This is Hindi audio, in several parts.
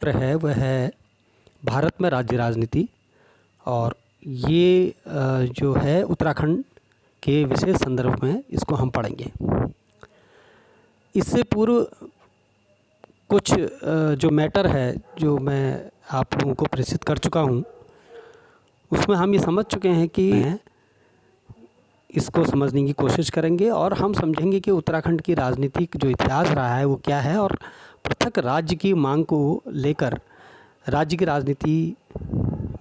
है वह है भारत में राज्य राजनीति, और ये जो है उत्तराखंड के विशेष संदर्भ में इसको हम पढ़ेंगे। इससे पूर्व कुछ जो मैटर है जो मैं आप लोगों को प्रेषित कर चुका हूँ, उसमें हम ये समझ चुके हैं कि इसको समझने की कोशिश करेंगे और हम समझेंगे कि उत्तराखंड की राजनीतिक जो इतिहास रहा है वो क्या है, और पृथक राज्य की मांग को लेकर राज्य की राजनीति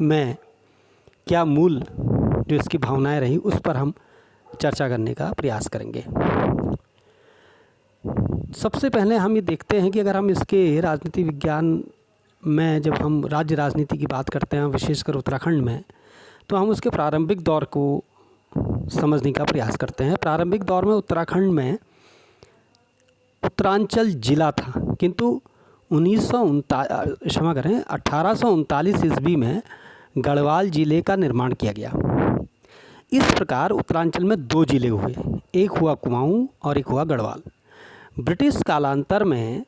में क्या मूल जो इसकी भावनाएं रही उस पर हम चर्चा करने का प्रयास करेंगे। सबसे पहले हम ये देखते हैं कि अगर हम इसके राजनीति विज्ञान में जब हम राज्य राजनीति की बात करते हैं विशेषकर उत्तराखंड में, तो हम उसके प्रारंभिक दौर को समझने का प्रयास करते हैं। प्रारंभिक दौर में उत्तराखंड में उत्तरांचल जिला था, किंतु 1839 ईस्वी में गढ़वाल जिले का निर्माण किया गया। इस प्रकार उत्तरांचल में 2 जिले हुए, एक हुआ कुमाऊं और एक हुआ गढ़वाल। ब्रिटिश कालांतर में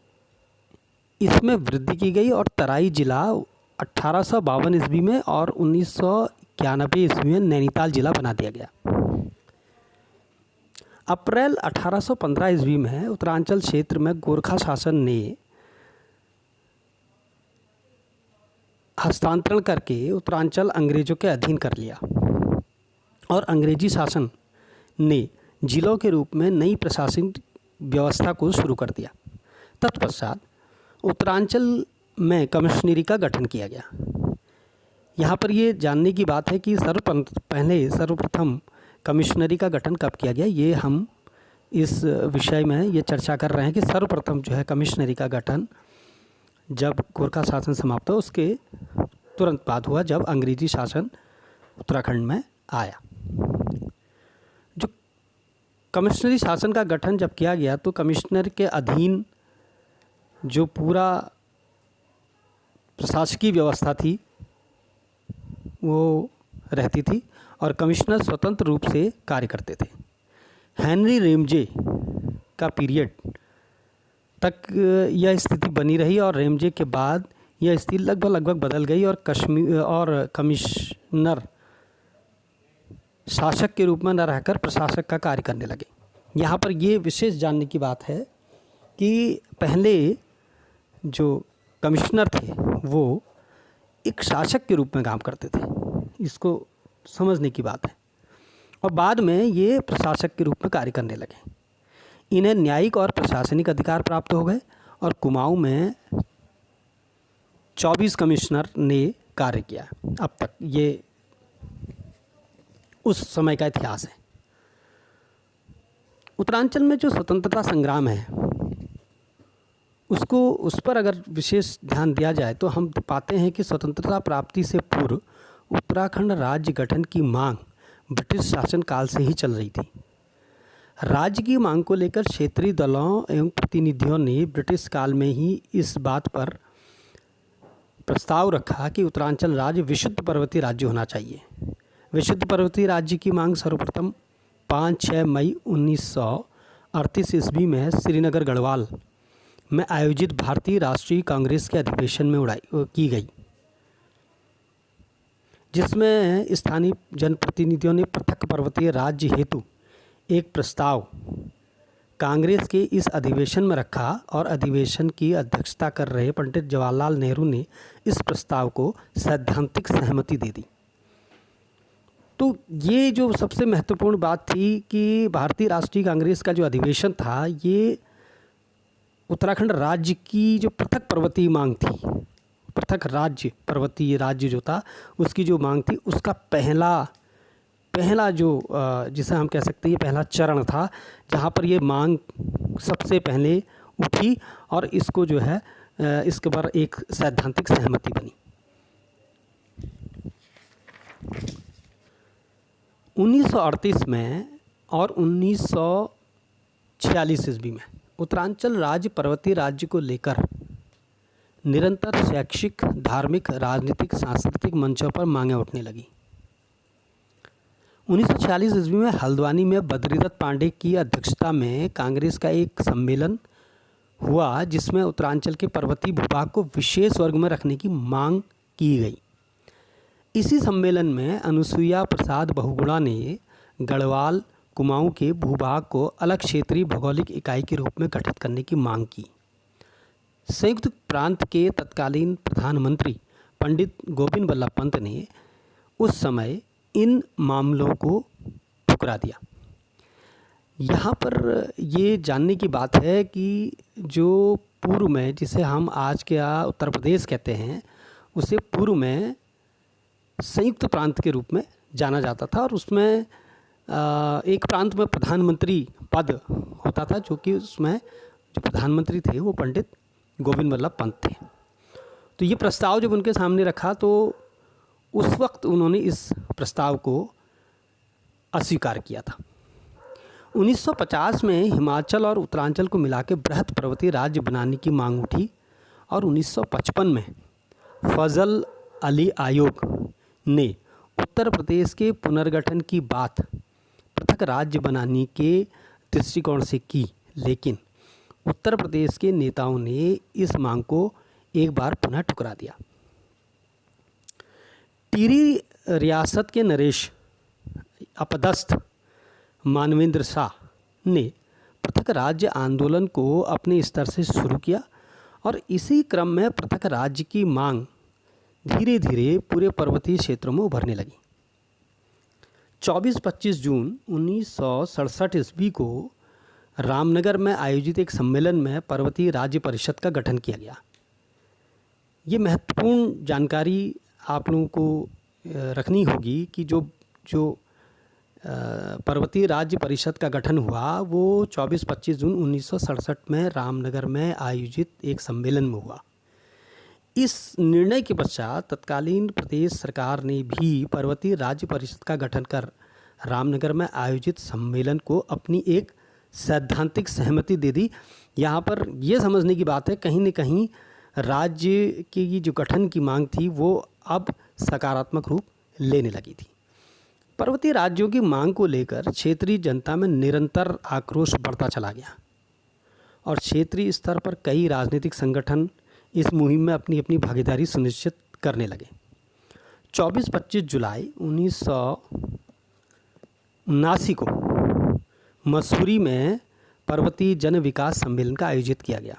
इसमें वृद्धि की गई और तराई जिला 1852 ईस्वी में और 1991 ईस्वी में नैनीताल जिला बना दिया गया। अप्रैल 1815 ईस्वी में उत्तरांचल क्षेत्र में गोरखा शासन ने हस्तांतरण करके उत्तरांचल अंग्रेजों के अधीन कर लिया और अंग्रेजी शासन ने जिलों के रूप में नई प्रशासनिक व्यवस्था को शुरू कर दिया। तत्पश्चात उत्तरांचल में कमिश्नरी का गठन किया गया। यहाँ पर ये जानने की बात है कि सर्वप्रथम कमिश्नरी का गठन कब किया गया। ये हम इस विषय में ये चर्चा कर रहे हैं कि सर्वप्रथम जो है कमिश्नरी का गठन जब गोरखा शासन समाप्त हो उसके तुरंत बाद हुआ, जब अंग्रेजी शासन उत्तराखंड में आया। जो कमिश्नरी शासन का गठन जब किया गया तो कमिश्नर के अधीन जो पूरा प्रशासकीय व्यवस्था थी वो रहती थी और कमिश्नर स्वतंत्र रूप से कार्य करते थे। हेनरी रेमजे का पीरियड तक यह स्थिति बनी रही और रेमजे के बाद यह स्थिति लगभग बदल गई और कमिश्नर शासक के रूप में न रहकर प्रशासक का कार्य करने लगे। यहाँ पर ये विशेष जानने की बात है कि पहले जो कमिश्नर थे वो एक शासक के रूप में काम करते थे, इसको समझने की बात है, और बाद में ये प्रशासक के रूप में कार्य करने लगे। इन्हें न्यायिक और प्रशासनिक अधिकार प्राप्त हो गए और कुमाऊं में 24 कमिश्नर ने कार्य किया। अब तक ये उस समय का इतिहास है। उत्तरांचल में जो स्वतंत्रता संग्राम है उस पर अगर विशेष ध्यान दिया जाए तो हम पाते हैं कि स्वतंत्रता प्राप्ति से पूर्व उत्तराखंड राज्य गठन की मांग ब्रिटिश शासन काल से ही चल रही थी। राज्य की मांग को लेकर क्षेत्रीय दलों एवं प्रतिनिधियों ने ब्रिटिश काल में ही इस बात पर प्रस्ताव रखा कि उत्तरांचल राज्य विशुद्ध पर्वतीय राज्य होना चाहिए। विशुद्ध पर्वतीय राज्य की मांग सर्वप्रथम 5-6 मई 1938 ईस्वी में श्रीनगर गढ़वाल में आयोजित भारतीय राष्ट्रीय कांग्रेस के अधिवेशन में की गई, जिसमें स्थानीय जनप्रतिनिधियों ने पृथक पर्वतीय राज्य हेतु एक प्रस्ताव कांग्रेस के इस अधिवेशन में रखा और अधिवेशन की अध्यक्षता कर रहे पंडित जवाहरलाल नेहरू ने इस प्रस्ताव को सैद्धांतिक सहमति दे दी। तो ये जो सबसे महत्वपूर्ण बात थी कि भारतीय राष्ट्रीय कांग्रेस का जो अधिवेशन था ये उत्तराखंड राज्य की जो पृथक पर्वतीय मांग थी, पृथक राज्य पर्वतीय राज्य जो था उसकी जो मांग थी उसका पहला जो जिसे हम कह सकते हैं पहला चरण था, जहाँ पर ये मांग सबसे पहले उठी और इसको जो है इसके पर एक सैद्धांतिक सहमति बनी। 1938 में और 1946 ईस्वी में उत्तरांचल राज्य पर्वतीय राज्य को लेकर निरंतर शैक्षिक, धार्मिक, राजनीतिक, सांस्कृतिक मंचों पर मांगें उठने लगी। 1946 ईस्वी में हल्द्वानी में बद्रीदत्त पांडे की अध्यक्षता में कांग्रेस का एक सम्मेलन हुआ जिसमें उत्तरांचल के पर्वतीय भूभाग को विशेष वर्ग में रखने की मांग की गई। इसी सम्मेलन में अनुसुईया प्रसाद बहुगुणा ने गढ़वाल कुमाऊं के भूभाग को अलग क्षेत्रीय भौगोलिक इकाई के रूप में गठित करने की मांग की। संयुक्त प्रांत के तत्कालीन प्रधानमंत्री पंडित गोविंद बल्लभ पंत ने उस समय इन मामलों को ठुकरा दिया। यहाँ पर ये जानने की बात है कि जो पूर्व में, जिसे हम आज के उत्तर प्रदेश कहते हैं, उसे पूर्व में संयुक्त प्रांत के रूप में जाना जाता था और उसमें एक प्रांत में प्रधानमंत्री पद होता था, जो कि उसमें जो प्रधानमंत्री थे वो पंडित गोविंद बल्लभ पंत थे। तो ये प्रस्ताव जब उनके सामने रखा तो उस वक्त उन्होंने इस प्रस्ताव को अस्वीकार किया था। 1950 में हिमाचल और उत्तरांचल को मिलाकर बृहत पर्वतीय राज्य बनाने की मांग उठी और 1955 में फजल अली आयोग ने उत्तर प्रदेश के पुनर्गठन की बात पृथक राज्य बनाने के दृष्टिकोण से की, लेकिन उत्तर प्रदेश के नेताओं ने इस मांग को एक बार पुनः ठुकरा दिया। टिहरी रियासत के नरेश अपदस्थ मानवेंद्र शाह ने पृथक राज्य आंदोलन को अपने स्तर से शुरू किया और इसी क्रम में पृथक राज्य की मांग धीरे धीरे पूरे पर्वतीय क्षेत्रों में उभरने लगी। 24-25 जून 1967 ईस्वी को रामनगर में आयोजित एक सम्मेलन में पर्वतीय राज्य परिषद का गठन किया गया। ये महत्वपूर्ण जानकारी आप लोगों को रखनी होगी कि जो पर्वतीय राज्य परिषद का गठन हुआ वो 24-25 जून 1967 में रामनगर में आयोजित एक सम्मेलन में हुआ। इस निर्णय के पश्चात तत्कालीन प्रदेश सरकार ने भी पर्वतीय राज्य परिषद का गठन कर रामनगर में आयोजित सम्मेलन को अपनी एक सैद्धांतिक सहमति दे दी। यहाँ पर यह समझने की बात है, कहीं न कहीं राज्य की जो गठन की मांग थी वो अब सकारात्मक रूप लेने लगी थी। पर्वतीय राज्यों की मांग को लेकर क्षेत्रीय जनता में निरंतर आक्रोश बढ़ता चला गया और क्षेत्रीय स्तर पर कई राजनीतिक संगठन इस मुहिम में अपनी अपनी भागीदारी सुनिश्चित करने लगे। 24-25 जुलाई 1979 को मसूरी में पर्वतीय जन विकास सम्मेलन का आयोजित किया गया।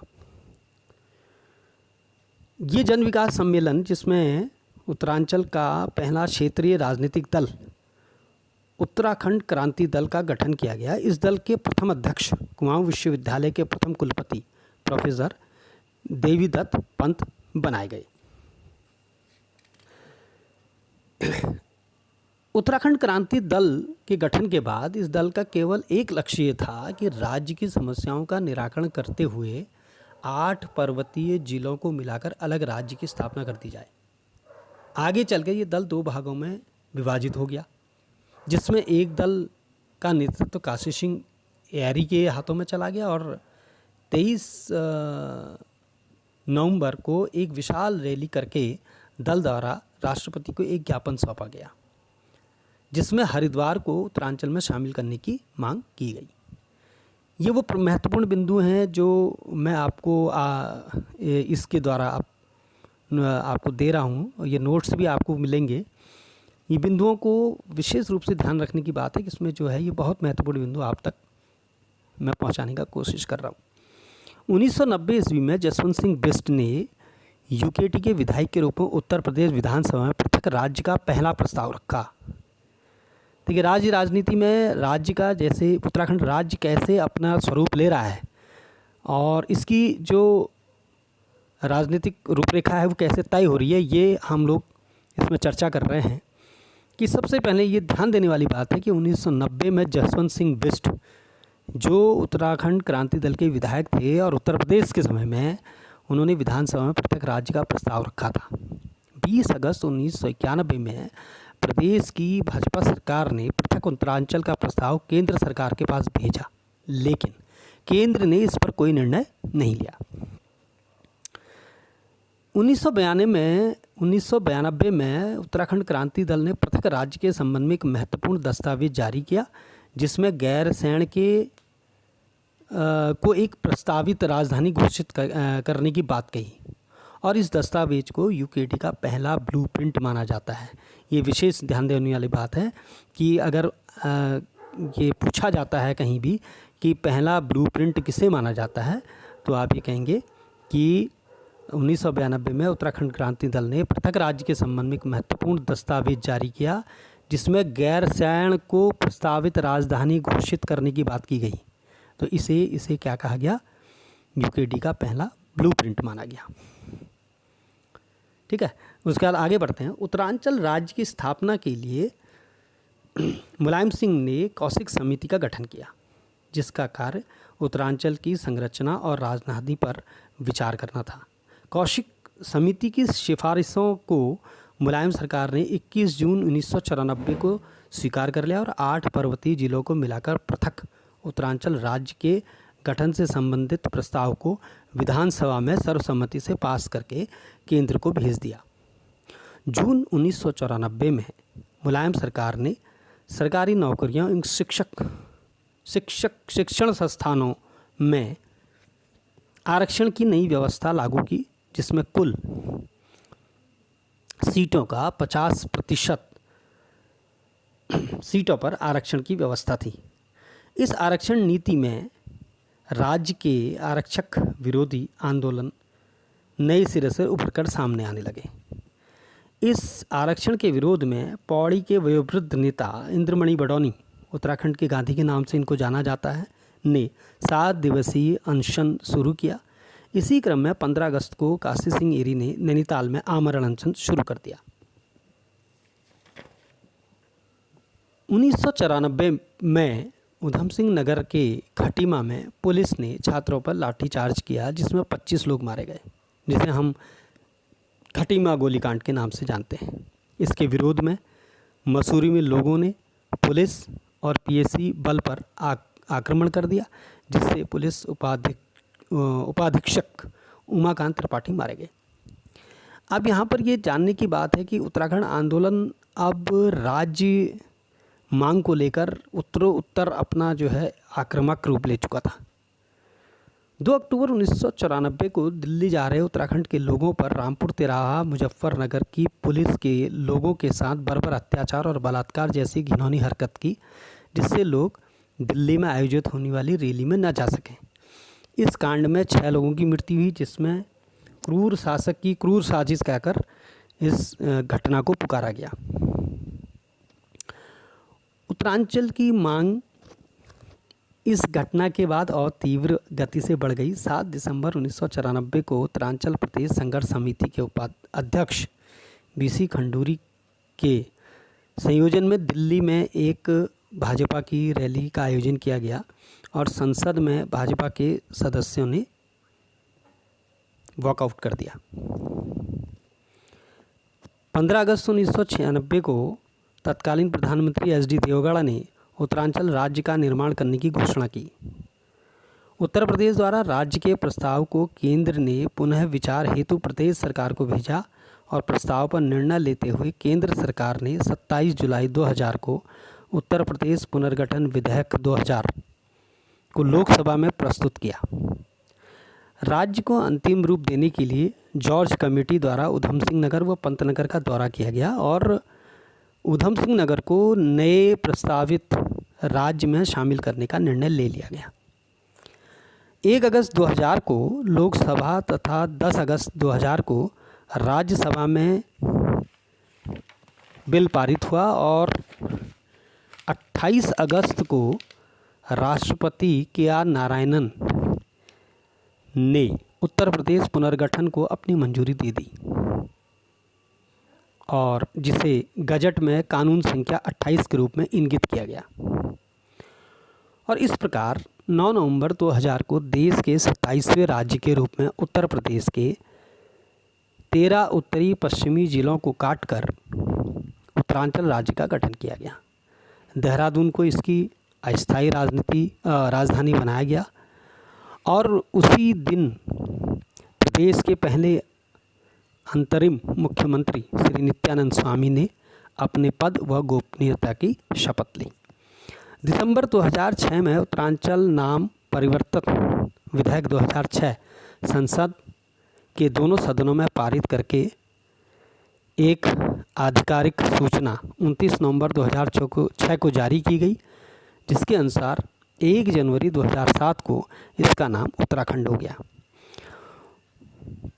ये जन विकास सम्मेलन, जिसमें उत्तरांचल का पहला क्षेत्रीय राजनीतिक दल उत्तराखंड क्रांति दल का गठन किया गया। इस दल के प्रथम अध्यक्ष कुमाऊं विश्वविद्यालय के प्रथम कुलपति प्रोफेसर देवीदत्त पंत बनाए गए। उत्तराखंड क्रांति दल के गठन के बाद इस दल का केवल एक लक्ष्य ये था कि राज्य की समस्याओं का निराकरण करते हुए 8 पर्वतीय जिलों को मिलाकर अलग राज्य की स्थापना कर दी जाए। आगे चलकर ये दल 2 भागों में विभाजित हो गया, जिसमें एक दल का नेतृत्व काशी सिंह यारी के हाथों में चला गया और 23 नवंबर को एक विशाल रैली करके दल द्वारा राष्ट्रपति को एक ज्ञापन सौंपा गया, जिसमें हरिद्वार को उत्तरांचल में शामिल करने की मांग की गई। ये वो महत्वपूर्ण बिंदु हैं जो मैं आपको इसके द्वारा आपको दे रहा हूँ। ये नोट्स भी आपको मिलेंगे। ये बिंदुओं को विशेष रूप से ध्यान रखने की बात है कि इसमें जो है ये बहुत महत्वपूर्ण बिंदु आप तक मैं पहुँचाने का कोशिश कर रहा हूँ। 1990 ईस्वी में जसवंत सिंह बिष्ट ने यूकेटी के विधायक के रूप में उत्तर प्रदेश विधानसभा में पृथक राज्य का पहला प्रस्ताव रखा। देखिए, राज्य राजनीति में राज्य का, जैसे उत्तराखंड राज्य कैसे अपना स्वरूप ले रहा है और इसकी जो राजनीतिक रूपरेखा है वो कैसे तय हो रही है, ये हम लोग इसमें चर्चा कर रहे हैं। कि सबसे पहले ये ध्यान देने वाली बात है कि 1990 में जसवंत सिंह बिष्ट, जो उत्तराखंड क्रांति दल के विधायक थे और उत्तर प्रदेश के समय में उन्होंने विधानसभा में पृथक राज्य का प्रस्ताव रखा था। 20 अगस्त 1991 में प्रदेश की भाजपा सरकार ने पृथक उत्तरांचल का प्रस्ताव केंद्र सरकार के पास भेजा, लेकिन केंद्र ने इस पर कोई निर्णय नहीं लिया। 1992 में उत्तराखंड क्रांति दल ने पृथक राज्य के संबंध में एक महत्वपूर्ण दस्तावेज जारी किया, जिसमें गैरसैंण के को एक प्रस्तावित राजधानी घोषित करने की बात कही और इस दस्तावेज को यूकेडी का पहला ब्लूप्रिंट माना जाता है। ये विशेष ध्यान देने वाली बात है कि अगर ये पूछा जाता है कहीं भी कि पहला ब्लूप्रिंट किसे माना जाता है, तो आप ये कहेंगे कि 1992 में उत्तराखंड क्रांति दल ने पृथक राज्य के संबंध में एक महत्वपूर्ण दस्तावेज जारी किया जिसमें गैरसैंण को प्रस्तावित राजधानी घोषित करने की बात की गई। तो इसे क्या कहा गया? यूकेडी का पहला ब्लूप्रिंट माना गया। ठीक है, उसके बाद आगे बढ़ते हैं। उत्तरांचल राज्य की स्थापना के लिए मुलायम सिंह ने कौशिक समिति का गठन किया जिसका कार्य उत्तरांचल की संरचना और राजधानी पर विचार करना था। कौशिक समिति की सिफारिशों को मुलायम सरकार ने 21 जून 1994 को स्वीकार कर लिया और 8 पर्वतीय जिलों को मिलाकर पृथक उत्तरांचल राज्य के गठन से संबंधित प्रस्ताव को विधानसभा में सर्वसम्मति से पास करके केंद्र को भेज दिया। जून 1994 में मुलायम सरकार ने सरकारी नौकरियों एवं शिक्षण संस्थानों में आरक्षण की नई व्यवस्था लागू की जिसमें कुल सीटों का 50% सीटों पर आरक्षण की व्यवस्था थी। इस आरक्षण नीति में राज्य के आरक्षक विरोधी आंदोलन नए सिरे से उभर कर सामने आने लगे। इस आरक्षण के विरोध में पौड़ी के वयोवृद्ध नेता इंद्रमणि बडौनी, उत्तराखंड के गांधी के नाम से इनको जाना जाता है, ने 7 दिवसीय अनशन शुरू किया। इसी क्रम में 15 अगस्त को काशी सिंह एरी ने नैनीताल में आमरण अनशन शुरू कर दिया। 1994 में उधम सिंह नगर के खटीमा में पुलिस ने छात्रों पर लाठीचार्ज किया जिसमें 25 लोग मारे गए, जिसे हम खटीमा गोलीकांड के नाम से जानते हैं। इसके विरोध में मसूरी में लोगों ने पुलिस और पीएसी बल पर आक्रमण कर दिया जिससे पुलिस उपाधीक्षक उमाकांत त्रिपाठी मारे गए। अब यहाँ पर ये जानने की बात है कि उत्तराखंड आंदोलन अब राज्य मांग को लेकर उत्तर अपना जो है आक्रामक रूप ले चुका था। 2 अक्टूबर 1994 को दिल्ली जा रहे उत्तराखंड के लोगों पर रामपुर तिराहा मुजफ्फरनगर की पुलिस के लोगों के साथ बर्बर अत्याचार और बलात्कार जैसी घिनौनी हरकत की जिससे लोग दिल्ली में आयोजित होने वाली रैली में न जा सकें। इस कांड में 6 लोगों की मृत्यु हुई जिसमें क्रूर शासक की क्रूर साजिश कहकर इस घटना को पुकारा गया। उत्तरांचल की मांग इस घटना के बाद और तीव्र गति से बढ़ गई। 7 दिसंबर 1994 को उत्तरांचल प्रदेश संघर्ष समिति के उपाध्यक्ष बीसी खंडूरी के संयोजन में दिल्ली में एक भाजपा की रैली का आयोजन किया गया और संसद में भाजपा के सदस्यों ने वॉकआउट कर दिया। 15 अगस्त 1996 को तत्कालीन प्रधानमंत्री एस.डी. देवगौड़ा ने उत्तरांचल राज्य का निर्माण करने की घोषणा की। उत्तर प्रदेश द्वारा राज्य के प्रस्ताव को केंद्र ने पुनः विचार हेतु प्रदेश सरकार को भेजा और प्रस्ताव पर निर्णय लेते हुए केंद्र सरकार ने 27 जुलाई 2000 को उत्तर प्रदेश पुनर्गठन विधेयक 2000 को लोकसभा में प्रस्तुत किया। राज्य को अंतिम रूप देने के लिए जॉर्ज कमेटी द्वारा उधम सिंह नगर व पंतनगर का दौरा किया गया और उधम सिंह नगर को नए प्रस्तावित राज्य में शामिल करने का निर्णय ले लिया गया। 1 अगस्त 2000 को लोकसभा तथा 10 अगस्त 2000 को राज्यसभा में बिल पारित हुआ और 28 अगस्त को राष्ट्रपति के.आर. नारायणन ने उत्तर प्रदेश पुनर्गठन को अपनी मंजूरी दे दी और जिसे गजट में कानून संख्या 28 के रूप में इंगित किया गया। और इस प्रकार 9 नवंबर 2000 को देश के 27वें राज्य के रूप में उत्तर प्रदेश के 13 उत्तरी पश्चिमी जिलों को काटकर उत्तरांचल राज्य का गठन किया गया। देहरादून को इसकी अस्थायी राजधानी बनाया गया और उसी दिन प्रदेश के पहले अंतरिम मुख्यमंत्री श्री नित्यानंद स्वामी ने अपने पद व गोपनीयता की शपथ ली। दिसंबर 2006 में उत्तरांचल नाम परिवर्तित विधेयक 2006 संसद के दोनों सदनों में पारित करके एक आधिकारिक सूचना 29 नवंबर 2006 को जारी की गई, जिसके अनुसार 1 जनवरी 2007 को इसका नाम उत्तराखंड हो गया।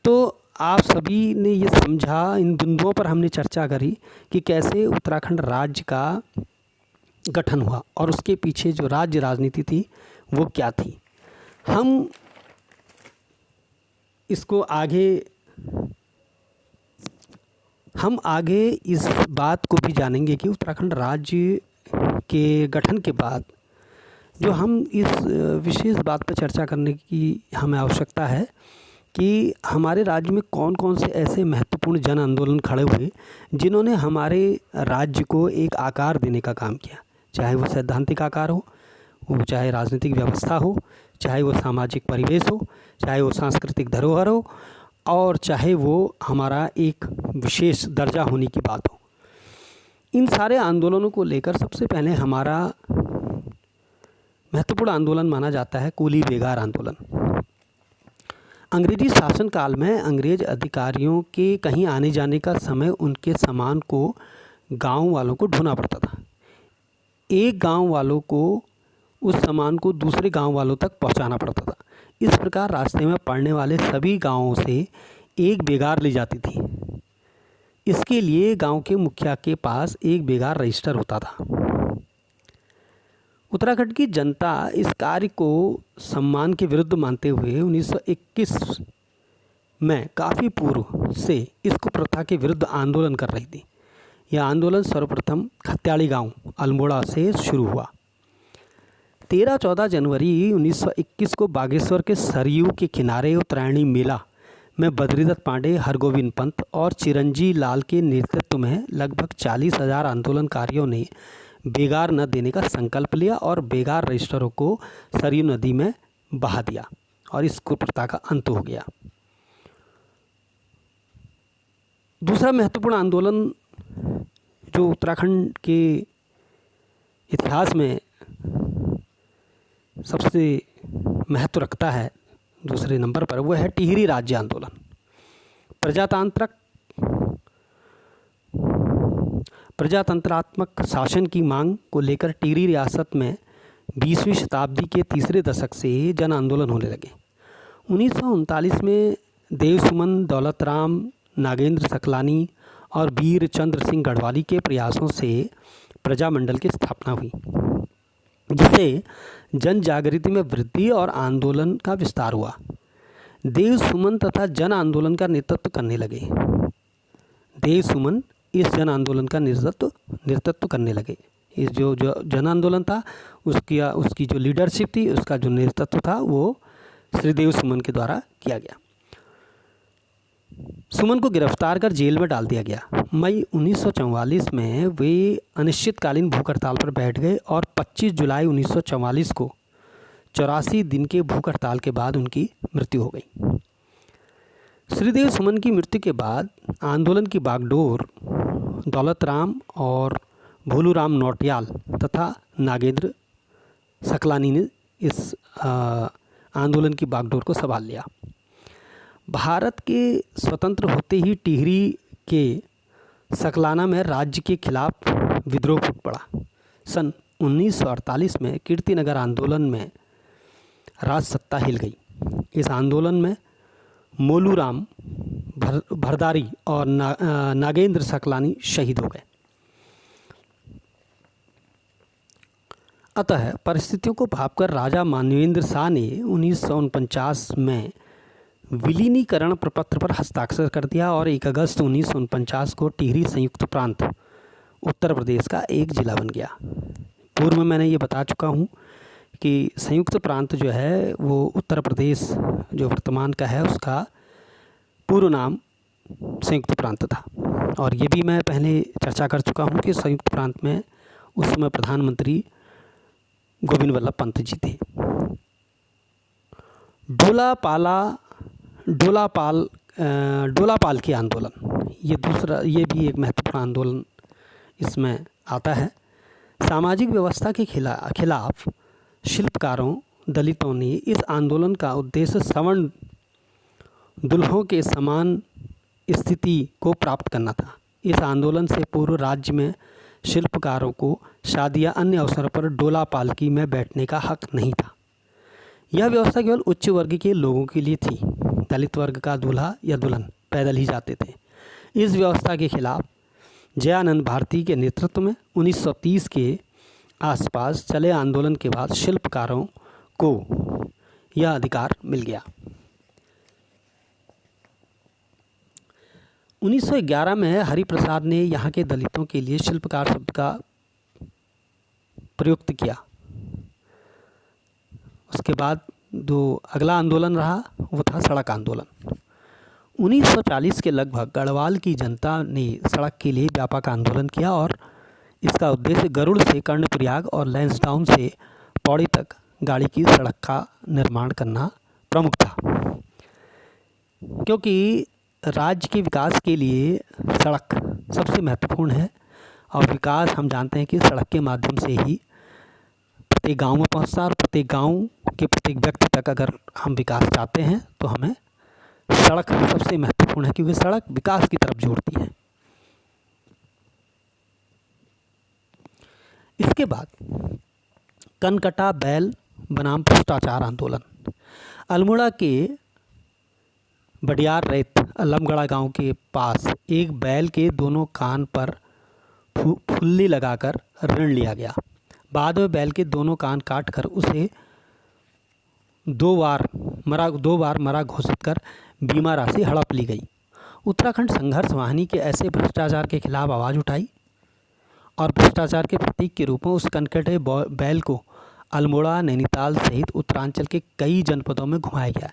तो आप सभी ने ये समझा, इन बिंदुओं पर हमने चर्चा करी कि कैसे उत्तराखंड राज्य का गठन हुआ और उसके पीछे जो राज्य राजनीति थी वो क्या थी। हम इसको आगे इस बात को भी जानेंगे कि उत्तराखंड राज्य के गठन के बाद जो हम इस विशेष बात पर चर्चा करने की हमें आवश्यकता है कि हमारे राज्य में कौन कौन से ऐसे महत्वपूर्ण जन आंदोलन खड़े हुए जिन्होंने हमारे राज्य को एक आकार देने का काम किया, चाहे वो सैद्धांतिक आकार हो, वो चाहे राजनीतिक व्यवस्था हो, चाहे वो सामाजिक परिवेश हो, चाहे वो सांस्कृतिक धरोहर हो, और चाहे वो हमारा एक विशेष दर्जा होने की बात हो। इन सारे आंदोलनों को लेकर सबसे पहले हमारा महत्वपूर्ण आंदोलन माना जाता है कूली बेगार आंदोलन। अंग्रेजी शासनकाल में अंग्रेज अधिकारियों के कहीं आने जाने का समय उनके सामान को गांव वालों को ढोना पड़ता था। एक गांव वालों को उस सामान को दूसरे गांव वालों तक पहुंचाना पड़ता था। इस प्रकार रास्ते में पड़ने वाले सभी गांवों से एक बेगार ली जाती थी। इसके लिए गांव के मुखिया के पास एक बेगार रजिस्टर होता था। उत्तराखंड की जनता इस कार्य को सम्मान के विरुद्ध मानते हुए 1921 में काफ़ी पूर्व से इसको प्रथा के विरुद्ध आंदोलन कर रही थी। यह आंदोलन सर्वप्रथम खत्याली गांव अल्मोड़ा से शुरू हुआ। 13-14 जनवरी 1921 को बागेश्वर के सरयू के किनारे उत्तरायणी मेला में बद्रीदत्त पांडे, हरगोविंद पंत और चिरंजी लाल के नेतृत्व में लगभग 40,000 आंदोलनकारियों ने बेगार न देने का संकल्प लिया और बेगार रजिस्टरों को सरयू नदी में बहा दिया और इस कुप्रथा का अंत हो गया। दूसरा महत्वपूर्ण आंदोलन जो उत्तराखंड के इतिहास में सबसे महत्व रखता है दूसरे नंबर पर, वो है टिहरी राज्य आंदोलन। प्रजातंत्रात्मक शासन की मांग को लेकर टिहरी रियासत में 20वीं शताब्दी के तीसरे दशक से जन आंदोलन होने लगे। 1939 में देवसुमन, दौलतराम, नागेंद्र सकलानी और वीर चंद्र सिंह गढ़वाली के प्रयासों से प्रजामंडल की स्थापना हुई, जिससे जन जागृति में वृद्धि और आंदोलन का विस्तार हुआ। देवसुमन तथा जन आंदोलन का नेतृत्व करने लगे। देवसुमन इस जन आंदोलन का नेतृत्व करने लगे। इस जो जन आंदोलन था उसकी जो लीडरशिप थी, उसका जो नेतृत्व था वो श्री देवसुमन के द्वारा किया गया। सुमन को गिरफ्तार कर जेल में डाल दिया गया। मई 1944 में वे अनिश्चितकालीन भूख हड़ताल पर बैठ गए और 25 जुलाई 1944 को 84 दिन के भूख हड़ताल के बाद उनकी मृत्यु हो गई। श्रीदेव सुमन की मृत्यु के बाद आंदोलन की बागडोर दौलतराम और भोलूराम नौटियाल तथा नागेंद्र सकलानी ने इस आंदोलन की बागडोर को संभाल लिया। भारत के स्वतंत्र होते ही टिहरी के सकलाना में राज्य के खिलाफ विद्रोह फूट पड़ा। सन 1948 में कीर्तिनगर आंदोलन में राज सत्ता हिल गई। इस आंदोलन में मोलूराम भरदारी और नागेंद्र सकलानी शहीद हो गए। अतः परिस्थितियों को भांपकर राजा मानवेंद्र शाह ने 1949 में विलीनीकरण प्रपत्र पर हस्ताक्षर कर दिया और 1 अगस्त 1949 को टिहरी संयुक्त प्रांत उत्तर प्रदेश का एक जिला बन गया। पूर्व में मैंने ये बता चुका हूँ कि संयुक्त प्रांत जो है वो उत्तर प्रदेश जो वर्तमान का है उसका पूर्व नाम संयुक्त प्रांत था। और ये भी मैं पहले चर्चा कर चुका हूँ कि संयुक्त प्रांत में उस समय प्रधानमंत्री गोविंद वल्लभ पंत जी थे। डोलापाल के आंदोलन ये भी एक महत्वपूर्ण आंदोलन इसमें आता है। सामाजिक व्यवस्था के खिलाफ शिल्पकारों दलितों ने इस आंदोलन का उद्देश्य सवर्ण दुल्हों के समान स्थिति को प्राप्त करना था। इस आंदोलन से पूर्व राज्य में शिल्पकारों को शादी या अन्य अवसर पर डोला पालकी में बैठने का हक नहीं था। यह व्यवस्था केवल उच्च वर्ग के लोगों के लिए थी। दलित वर्ग का दूल्हा या दुल्हन पैदल ही जाते थे। इस व्यवस्था के खिलाफ जयानंद भारती के नेतृत्व में 1930 के आसपास चले आंदोलन के बाद शिल्पकारों को यह अधिकार मिल गया। 1911 में हरिप्रसाद ने यहाँ के दलितों के लिए शिल्पकार शब्द का प्रयुक्त किया। उसके बाद जो अगला आंदोलन रहा वो था सड़क आंदोलन। 1940 के लगभग गढ़वाल की जनता ने सड़क के लिए व्यापक आंदोलन किया और इसका उद्देश्य गरुड़ से कर्णप्रयाग और लैंसडाउन से पौड़ी तक गाड़ी की सड़क का निर्माण करना प्रमुख था, क्योंकि राज्य के विकास के लिए सड़क सबसे महत्वपूर्ण है। और विकास हम जानते हैं कि सड़क के माध्यम से ही प्रत्येक गांव में पहुंचता है और प्रत्येक गांव के प्रत्येक व्यक्ति तक अगर हम विकास चाहते हैं तो हमें सड़क सबसे महत्वपूर्ण है, क्योंकि सड़क विकास की तरफ जोड़ती है। इसके बाद कनकटा बैल बनाम भ्रष्टाचार आंदोलन। अल्मोड़ा के बडियार रेत अलमगढ़ा गांव के पास एक बैल के दोनों कान पर फुल्ली लगाकर ऋण लिया गया। बाद में बैल के दोनों कान काटकर उसे दो बार मरा घोषित कर बीमा राशि हड़प ली गई। उत्तराखंड संघर्ष वाहिनी के ऐसे भ्रष्टाचार के खिलाफ आवाज़ उठाई और भ्रष्टाचार के प्रतीक के रूप में उस कनकटे बैल को अल्मोड़ा, नैनीताल सहित उत्तरांचल के कई जनपदों में घुमाया गया।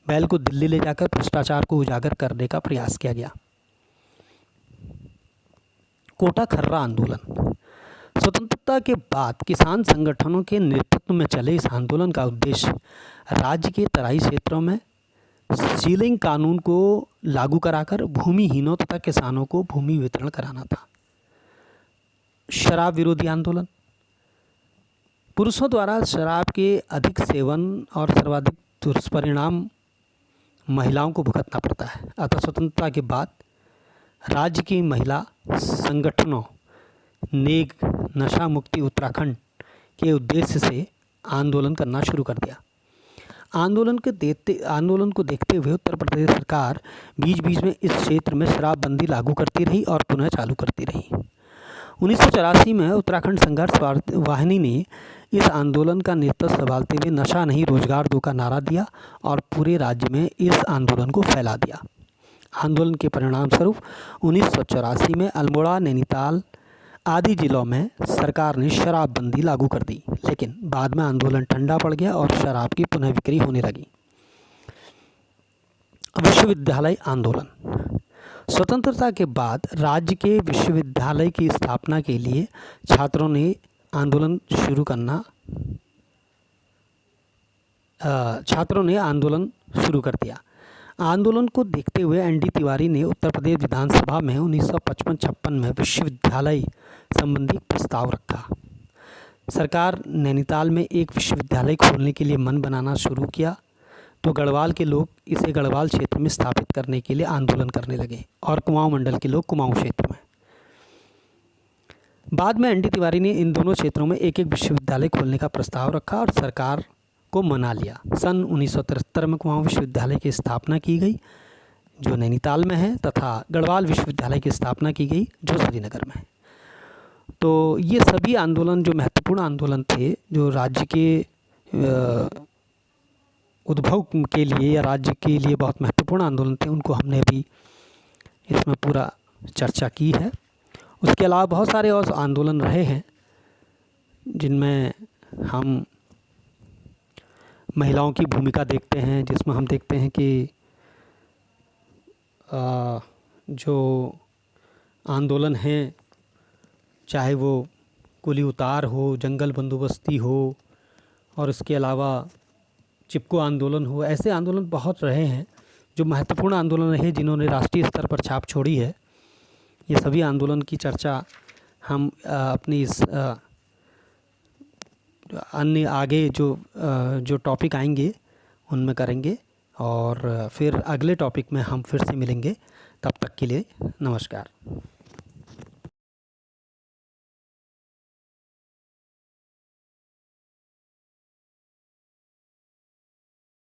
बैल को दिल्ली ले जाकर भ्रष्टाचार को उजागर करने का प्रयास किया गया। कोटा खर्रा आंदोलन। स्वतंत्रता के बाद किसान संगठनों के नेतृत्व में चले इस आंदोलन का उद्देश्य राज्य के तराई क्षेत्रों में सीलिंग कानून को लागू कराकर भूमिहीनों तथा किसानों को भूमि वितरण कराना था। शराब विरोधी आंदोलन। पुरुषों द्वारा शराब के अधिक सेवन और सर्वाधिक दुष्परिणाम महिलाओं को भुगतना पड़ता है। अतः स्वतंत्रता के बाद राज्य की महिला संगठनों ने नशा मुक्ति उत्तराखंड के उद्देश्य से आंदोलन करना शुरू कर दिया। आंदोलन को देखते हुए उत्तर प्रदेश सरकार बीच बीच में इस क्षेत्र में शराबबंदी लागू करती रही और पुनः चालू करती रही। 1984 में उत्तराखंड संघर्ष वाहिनी ने इस आंदोलन का नेतृत्व संभालते हुए नशा नहीं रोजगार दो का नारा दिया और पूरे राज्य में इस आंदोलन को फैला दिया। आंदोलन के परिणाम स्वरूप 1984 में अल्मोड़ा, नैनीताल आदि जिलों में सरकार ने शराबबंदी लागू कर दी, लेकिन बाद में आंदोलन ठंडा पड़ गया और शराब की पुनः बिक्री होने लगी। विश्वविद्यालय आंदोलन। स्वतंत्रता के बाद राज्य के विश्वविद्यालय की स्थापना के लिए छात्रों ने आंदोलन शुरू कर दिया। आंदोलन को देखते हुए एन डी तिवारी ने उत्तर प्रदेश विधानसभा में 1955-56 में विश्वविद्यालय संबंधी प्रस्ताव रखा। सरकार नैनीताल में एक विश्वविद्यालय खोलने के लिए मन बनाना शुरू किया तो गढ़वाल के लोग इसे गढ़वाल क्षेत्र में स्थापित करने के लिए आंदोलन करने लगे और कुमाऊं मंडल के लोग कुमाऊं क्षेत्र में। बाद में एन डी तिवारी ने इन दोनों क्षेत्रों में एक एक विश्वविद्यालय खोलने का प्रस्ताव रखा और सरकार को मना लिया। सन 1973 में कुमाऊं विश्वविद्यालय की स्थापना की गई जो नैनीताल में है तथा गढ़वाल विश्वविद्यालय की स्थापना की गई जो श्रीनगर में है। तो ये सभी आंदोलन जो महत्वपूर्ण आंदोलन थे, जो राज्य के उद्भव के लिए या राज्य के लिए बहुत महत्वपूर्ण आंदोलन थे, उनको हमने अभी इसमें पूरा चर्चा की है। उसके अलावा बहुत सारे और आंदोलन रहे हैं जिनमें हम महिलाओं की भूमिका देखते हैं, जिसमें हम देखते हैं कि जो आंदोलन हैं, चाहे वो कुली उतार हो, जंगल बंदोबस्ती हो और इसके अलावा चिपको आंदोलन हो, ऐसे आंदोलन बहुत रहे हैं जो महत्वपूर्ण आंदोलन रहे जिन्होंने राष्ट्रीय स्तर पर छाप छोड़ी है। ये सभी आंदोलन की चर्चा हम अपनी इस अन्य आगे जो टॉपिक आएंगे उनमें करेंगे, और फिर अगले टॉपिक में हम फिर से मिलेंगे। तब तक के लिए नमस्कार।